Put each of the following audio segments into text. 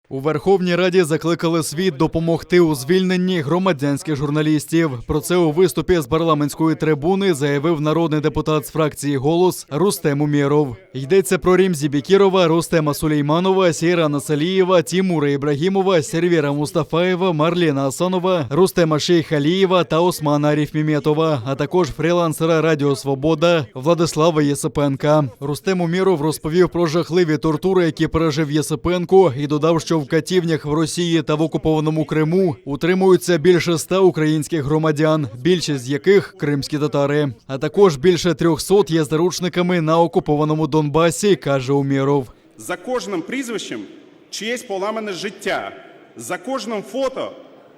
У Верховній Раді закликали світ допомогти у звільненні громадянських журналістів. Про це у виступі з парламентської трибуни заявив народний депутат з фракції «Голос» Рустем Умєров. Йдеться про Ремзі Бекірова, Рустема Сулейманова, Сейрана Салієва, Тимура Ібрагімова, Сервера Мустафаєва, Марлена Асанова, Рустема Шейхалієва та Османа Арифмеметова, а також фрілансера Радіо Свобода Владислава Єсипенка. Рустем Умєров розповів про жахливі тортури, які пережив Єсипенко, і додав, що в катівнях в Росії та в окупованому Криму утримуються більше 100 українських громадян, більшість з яких – кримські татари. А також більше 300 є заручниками на окупованому Донбасі, каже Умєров. За кожним прізвищем чиєсь поламане життя, за кожним фото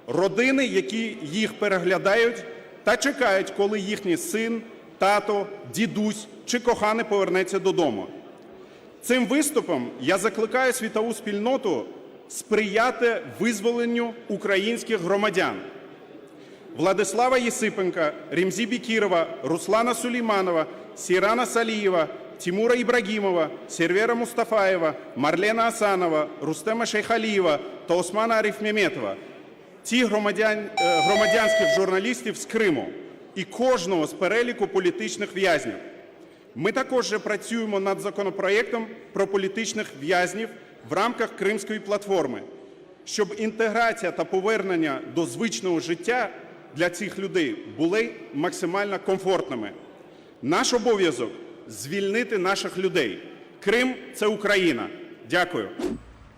родини, які їх переглядають та чекають, коли їхній син, тато, дідусь чи коханий повернеться додому. Цим виступом я закликаю світову спільноту сприяти визволенню українських громадян. Владислава Єсипенка, Ремзі Бекірова, Руслана Сулейманова, Сейрана Салієва, Тимура Ібрагімова, Сервера Мустафаєва, Марлена Асанова, Рустема Шейхалієва та Османа Арифмеметова. Ті громадянських журналістів з Криму і кожного з переліку політичних в'язнів. Ми також працюємо над законопроєктом про політичних в'язнів в рамках Кримської платформи, щоб інтеграція та повернення до звичного життя для цих людей були максимально комфортними. Наш обов'язок – звільнити наших людей. Крим – це Україна. Дякую.